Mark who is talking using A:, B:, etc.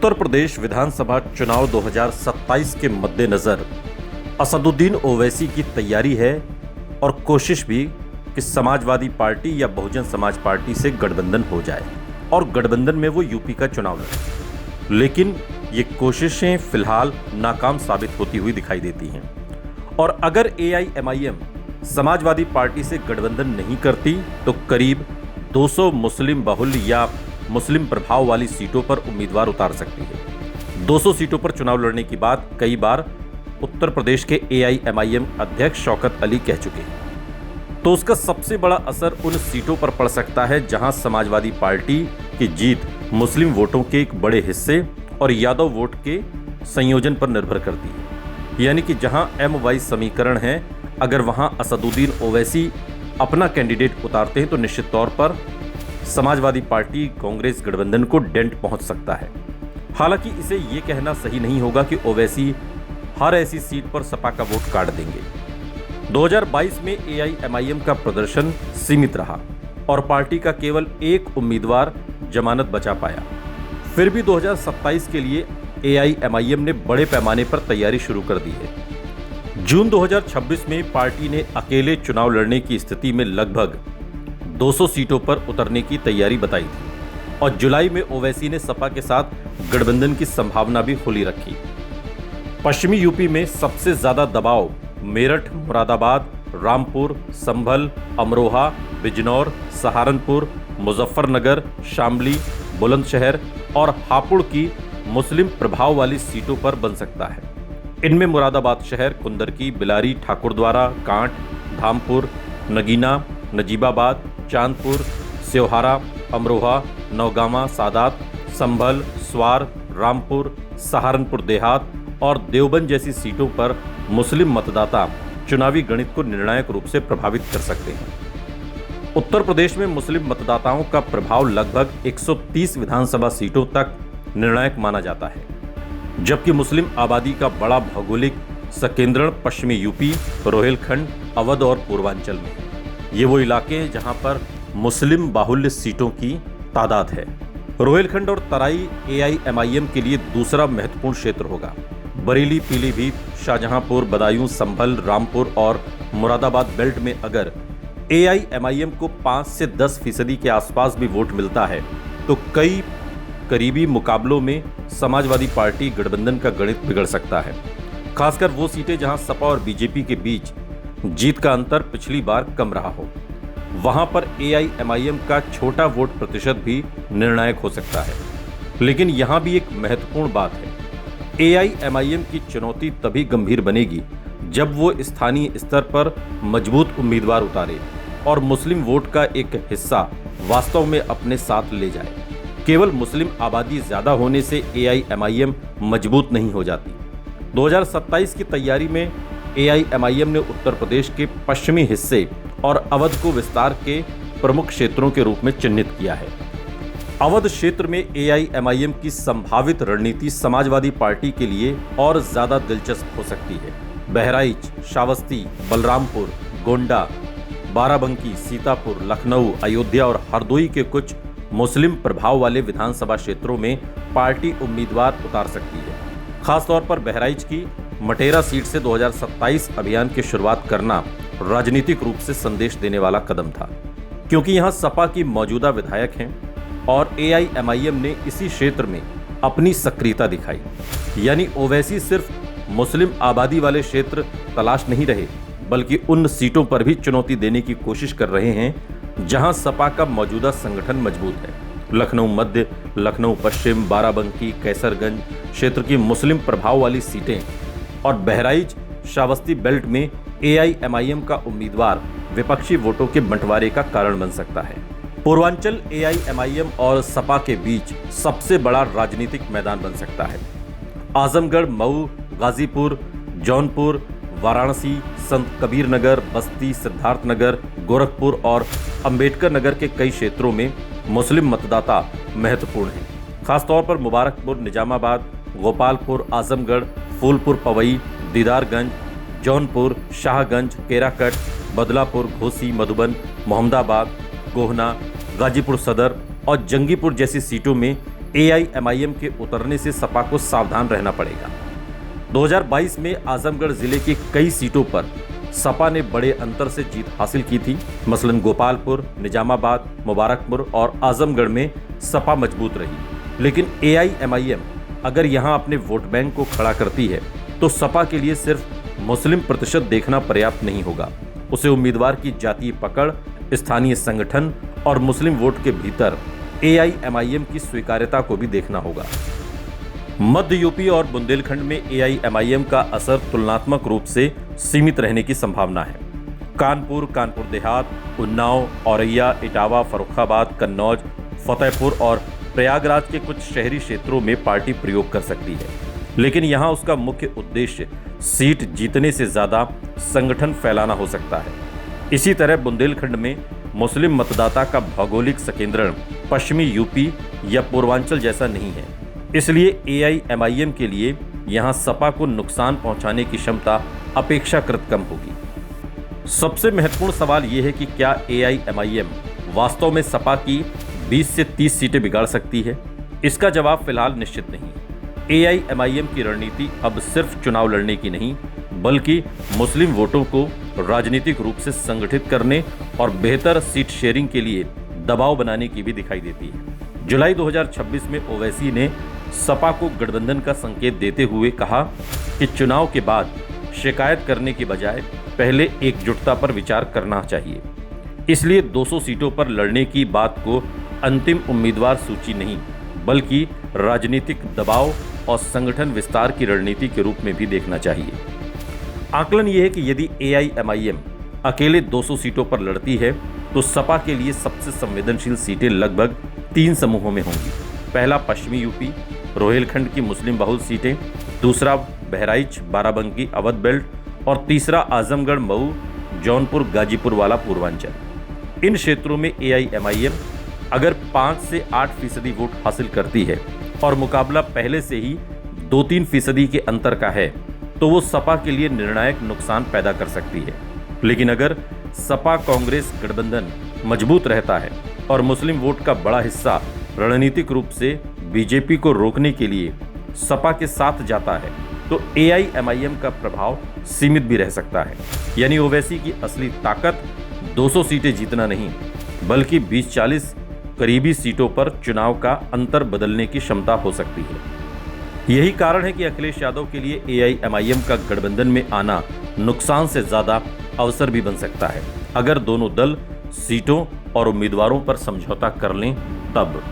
A: उत्तर प्रदेश विधानसभा चुनाव 2027 के मद्देनजर असदुद्दीन ओवैसी की तैयारी है और कोशिश भी कि समाजवादी पार्टी या बहुजन समाज पार्टी से गठबंधन हो जाए और गठबंधन में वो यूपी का चुनाव लड़े। लेकिन ये कोशिशें फिलहाल नाकाम साबित होती हुई दिखाई देती हैं और अगर एआईएमआईएम समाजवादी पार्टी से गठबंधन नहीं करती तो करीब 200 मुस्लिम बहुल्य या मुस्लिम प्रभाव वाली सीटों पर उम्मीदवार उतार सकती है। 200 सीटों पर चुनाव लड़ने की बात कई बार उत्तर प्रदेश के एआईएमआईएम अध्यक्ष शौकत अली कह चुके हैं। तो उसका सबसे बड़ा असर उन सीटों पर पड़ सकता है जहां समाजवादी पार्टी की जीत मुस्लिम वोटों के एक बड़े हिस्से और यादव वोट के संयोजन पर निर्भर करती है। यानी कि जहां एम-वाई समीकरण है, अगर वहां असदुद्दीन ओवैसी अपना कैंडिडेट उतारते हैं तो निश्चित तौर पर समाजवादी पार्टी कांग्रेस गठबंधन को डेंट पहुंच सकता है। हालांकि इसे ये कहना सही नहीं होगा कि ओवैसी हर ऐसी सीट पर सपा का वोट काट देंगे। 2022 में एआईएमआईएम का प्रदर्शन सीमित रहा और पार्टी का केवल एक उम्मीदवार जमानत बचा पाया। फिर भी 2027 के लिए एआईएमआईएम ने बड़े पैमाने पर तैयारी शुरू कर दी है। जून 2026 में पार्टी ने अकेले चुनाव लड़ने की स्थिति में लगभग 200 सीटों पर उतरने की तैयारी बताई थी और जुलाई में ओवैसी ने सपा के साथ गठबंधन की संभावना भी खुली रखी। पश्चिमी यूपी में सबसे ज्यादा दबाव मेरठ, मुरादाबाद, रामपुर, संभल, अमरोहा, बिजनौर, सहारनपुर, मुजफ्फरनगर, शामली, बुलंदशहर और हापुड़ की मुस्लिम प्रभाव वाली सीटों पर बन सकता है। इनमें मुरादाबाद शहर, कुंदरकी, बिलारी, ठाकुरद्वारा, कांट, धामपुर, नगीना, नजीबाबाद, चांदपुर, सेवहारा, अमरोहा, नौगामा, सादात, संभल, स्वार, रामपुर, सहारनपुर देहात और देवबंद जैसी सीटों पर मुस्लिम मतदाता चुनावी गणित को निर्णायक रूप से प्रभावित कर सकते हैं। उत्तर प्रदेश में मुस्लिम मतदाताओं का प्रभाव लगभग 130 विधानसभा सीटों तक निर्णायक माना जाता है, जबकि मुस्लिम आबादी का बड़ा भौगोलिक संकेंद्रण पश्चिमी यूपी, रोहिलखंड, अवध और पूर्वांचल में है। ये वो इलाके हैं जहां पर मुस्लिम बाहुल्य सीटों की तादाद है। रोहिलखंड और तराई एआईएमआईएम के लिए दूसरा महत्वपूर्ण क्षेत्र होगा। बरेली, पीलीभीत, शाहजहांपुर, बदायूं, संभल, रामपुर और मुरादाबाद बेल्ट में अगर एआईएमआईएम को 5 से 10% के आसपास भी वोट मिलता है तो कई करीबी मुकाबलों में समाजवादी पार्टी गठबंधन का गणित बिगड़ सकता है। खासकर वो सीटें जहां सपा और बीजेपी के बीच जीत का अंतर पिछली बार कम रहा हो, वहां पर एआईएमआईएम का छोटा वोट प्रतिशत भी निर्णायक हो सकता है। लेकिन यहां भी एक महत्वपूर्ण बात है, एआईएमआईएम की चुनौती तभी गंभीर बनेगी जब वो स्थानीय स्तर पर मजबूत उम्मीदवार उतारे और मुस्लिम वोट का एक हिस्सा वास्तव में अपने साथ ले जाए। केवल मुस्लिम आबादी ज्यादा होने से एआईएमआईएम मजबूत नहीं हो जाती। 2027 की तैयारी में एआईएमआईएम ने उत्तर प्रदेश के पश्चिमी हिस्से और अवध को विस्तार के प्रमुख क्षेत्रों के रूप में चिन्हित किया है। अवध क्षेत्र में एआईएमआईएम की संभावित रणनीति समाजवादी पार्टी के लिए और ज्यादा दिलचस्प हो सकती है। बहराइच, श्रावस्ती, बलरामपुर, गोंडा, बाराबंकी, सीतापुर, लखनऊ, अयोध्या और हरदोई के कुछ मुस्लिम प्रभाव वाले विधानसभा क्षेत्रों में पार्टी उम्मीदवार उतार सकती है। खासतौर पर बहराइच की मटेरा सीट से 2027 अभियान की शुरुआत करना राजनीतिक रूप से संदेश देने वाला कदम था, क्योंकि यहां सपा की मौजूदा विधायक हैं और एआईएमआईएम ने इसी क्षेत्र में अपनी सक्रियता दिखाई। यानी ओवैसी सिर्फ मुस्लिम आबादी वाले क्षेत्र तलाश नहीं रहे, बल्कि उन सीटों पर भी चुनौती देने की कोशिश कर रहे हैं जहां सपा का मौजूदा संगठन मजबूत है। लखनऊ मध्य, लखनऊ पश्चिम, बाराबंकी, कैसरगंज क्षेत्र की मुस्लिम प्रभाव वाली सीटें और बहराइच, श्रावस्ती बेल्ट में एआईएमआईएम का उम्मीदवार विपक्षी वोटों के बंटवारे का कारण बन सकता है। पूर्वांचल एआईएमआईएम और सपा के बीच सबसे बड़ा राजनीतिक मैदान बन सकता है। आजमगढ़, मऊ, गाजीपुर, जौनपुर, वाराणसी, संत कबीर नगर, बस्ती, सिद्धार्थनगर, गोरखपुर और अंबेडकर नगर के कई क्षेत्रों में मुस्लिम मतदाता महत्वपूर्ण हैं। खासतौर पर मुबारकपुर, निजामाबाद, गोपालपुर, आजमगढ़, फूलपुर, पवई, दीदारगंज, जौनपुर, शाहगंज, केराकट, बदलापुर, घोसी, मधुबन, मोहम्मदाबाद, गोहना, गाजीपुर सदर और जंगीपुर जैसी सीटों में एआईएमआईएम के उतरने से सपा को सावधान रहना पड़ेगा। 2022 में आजमगढ़ जिले की कई सीटों पर सपा ने बड़े अंतर से जीत हासिल की थी। मसलन गोपालपुर, निजामाबाद, मुबारकपुर और आजमगढ़ में सपा मजबूत रही। लेकिन एआईएमआईएम अगर यहां अपने वोट बैंक को खड़ा करती है तो सपा के लिए सिर्फ मुस्लिम प्रतिशत देखना पर्याप्त नहीं होगा। उसे उम्मीदवार की जातीय पकड़, स्थानीय संगठन और मुस्लिम वोट के भीतर एआईएमआईएम की स्वीकार्यता को भी देखना होगा। मध्य यूपी और बुंदेलखंड में एआईएमआईएम का असर तुलनात्मक रूप से सीमित रहने की संभावना है। कानपुर, कानपुर देहात, उन्नाव, औरैया, इटावा, फर्रुखाबाद, कन्नौज, फतेहपुर और प्रयागराज के कुछ शहरी क्षेत्रों में पार्टी प्रयोग कर सकती है, लेकिन यहां उसका मुख्य उद्देश्य सीट जीतने से ज्यादा संगठन फैलाना हो सकता है। इसी तरह बुंदेलखंड में मुस्लिम मतदाता का भौगोलिक संकेंद्रण पश्चिमी यूपी या पूर्वांचल जैसा नहीं है, इसलिए एआईएमआईएम के लिए यहां सपा को नुकसान पहुंचाने की क्षमता अपेक्षाकृत कम होगी। सबसे महत्वपूर्ण सवाल यह है कि क्या एआईएमआईएम वास्तव में सपा की 20 से 30 सीटें बिगाड़ सकती है? इसका जवाब फिलहाल निश्चित नहीं है। एआईएमआईएम की रणनीति अब सिर्फ चुनाव लड़ने की नहीं, बल्कि मुस्लिम वोटों को राजनीतिक रूप से संगठित करने और बेहतर सीट शेयरिंग के लिए दबाव बनाने की भी दिखाई देती है। जुलाई 2026 में ओवैसी ने सपा को गठबंधन का संकेत देते हुए कहा कि चुनाव के बाद शिकायत करने के बजाय पहले एकजुटता पर विचार करना चाहिए। इसलिए 200 सीटों पर लड़ने की बात को अंतिम उम्मीदवार सूची नहीं, बल्कि राजनीतिक दबाव और संगठन विस्तार की रणनीति के रूप में भी देखना चाहिए। आकलन यह है कि यदि एआईएमआईएम अकेले 200 सीटों पर लड़ती है तो सपा के लिए सबसे संवेदनशील सीटें लगभग 3 समूहों में होंगी। पहला पश्चिमी यूपी, रोहिलखंड की मुस्लिम बहुल सीटें, दूसरा बहराइच, बाराबंकी, अवध बेल्ट और तीसरा आजमगढ़, मऊ, जौनपुर, गाजीपुर वाला पूर्वांचल। इन क्षेत्रों में एआईएमआईएम अगर 5 से 8% वोट हासिल करती है और मुकाबला पहले से ही 2-3% के अंतर का है तो वो सपा के लिए निर्णायक नुकसान पैदा कर सकती है। लेकिन अगर सपा कांग्रेस गठबंधन मजबूत रहता है और मुस्लिम वोट का बड़ा हिस्सा रणनीतिक रूप से बीजेपी को रोकने के लिए सपा के साथ जाता है तो एआईएमआईएम का प्रभाव सीमित भी रह सकता है। यानी ओवैसी की असली ताकत 200 सीटें जीतना नहीं, बल्कि 20-40 करीबी सीटों पर चुनाव का अंतर बदलने की क्षमता हो सकती है। यही कारण है कि अखिलेश यादव के लिए एआईएमआईएम का गठबंधन में आना नुकसान से ज्यादा अवसर भी बन सकता है, अगर दोनों दल सीटों और उम्मीदवारों पर समझौता कर लें तब।